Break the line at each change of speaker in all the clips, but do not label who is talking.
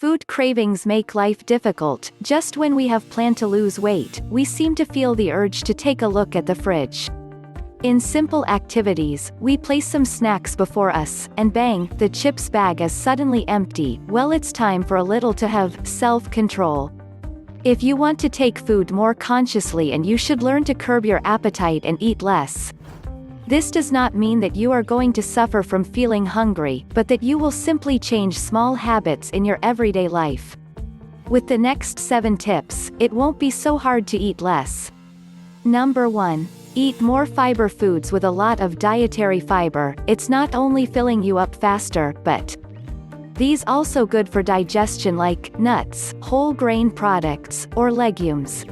Food cravings make life difficult. Just when we have planned to lose weight, we seem to feel the urge to take a look at the fridge. In simple activities, we place some snacks before us, and bang, the chips bag is suddenly empty. Well, it's time for a little to have self-control. If you want to take food more consciously, and you should learn to curb your appetite and eat less. This does not mean that you are going to suffer from feeling hungry, but that you will simply change small habits in your everyday life. With the next 7 tips, it won't be so hard to eat less. Number 1. Eat more fiber foods with a lot of dietary fiber. It's not only filling you up faster, but these also good for digestion, like nuts, whole grain products, or legumes.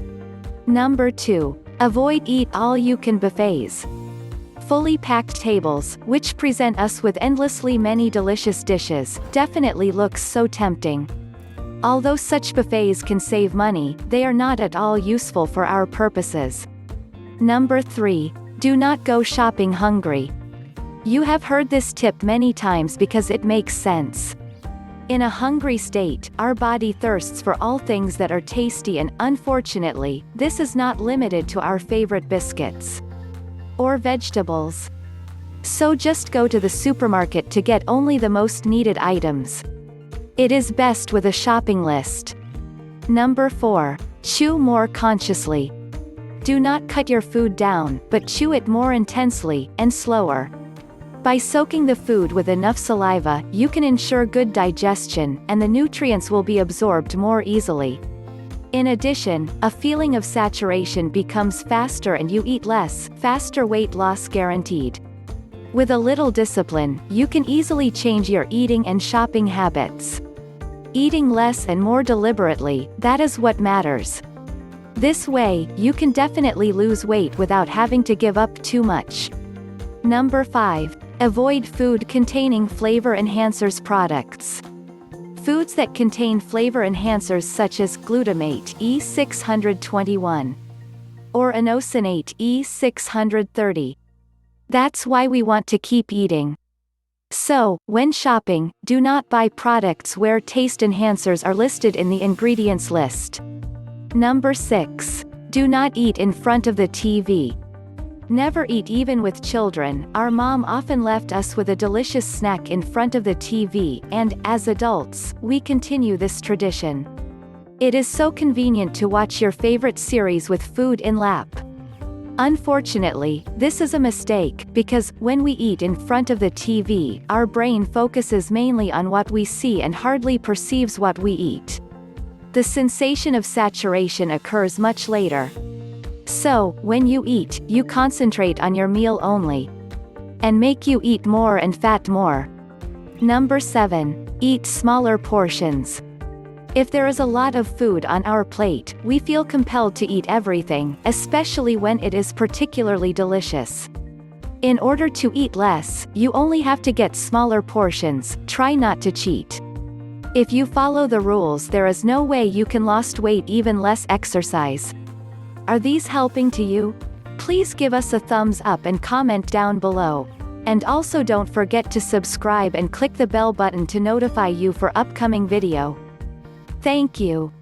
Number 2. Avoid eat-all-you-can buffets. Fully packed tables, which present us with endlessly many delicious dishes, definitely looks so tempting. Although such buffets can save money, they are not at all useful for our purposes. Number 3. Do not go shopping hungry. You have heard this tip many times because it makes sense. In a hungry state, our body thirsts for all things that are tasty, and, unfortunately, this is not limited to our favorite biscuits or vegetables. So just go to the supermarket to get only the most needed items. It is best with a shopping list. Number 4. Chew more consciously. Do not cut your food down, but chew it more intensely, and slower. By soaking the food with enough saliva, you can ensure good digestion, and the nutrients will be absorbed more easily. In addition, a feeling of satiation becomes faster and you eat less, faster weight loss guaranteed. With a little discipline, you can easily change your eating and shopping habits. Eating less and more deliberately, that is what matters. This way, you can definitely lose weight without having to give up too much. Number 5. Avoid food containing flavor enhancers products. Foods that contain flavor enhancers such as glutamate E621 or inosinate E630. That's why we want to keep eating. So, when shopping, do not buy products where taste enhancers are listed in the ingredients list. Number 6. Do not eat in front of the TV. Never eat even with children. Our mom often left us with a delicious snack in front of the TV, and, as adults, we continue this tradition. It is so convenient to watch your favorite series with food in lap. Unfortunately, this is a mistake, because, when we eat in front of the TV, our brain focuses mainly on what we see and hardly perceives what we eat. The sensation of saturation occurs much later. So, when you eat, you concentrate on your meal only. And make you eat more and fat more. Number 7. Eat smaller portions. If there is a lot of food on our plate, we feel compelled to eat everything, especially when it is particularly delicious. In order to eat less, you only have to get smaller portions. Try not to cheat. If you follow the rules, there is no way you can lose weight, even less exercise. Are these helping to you? Please give us a thumbs up and comment down below. And also don't forget to subscribe and click the bell button to notify you for upcoming video. Thank you.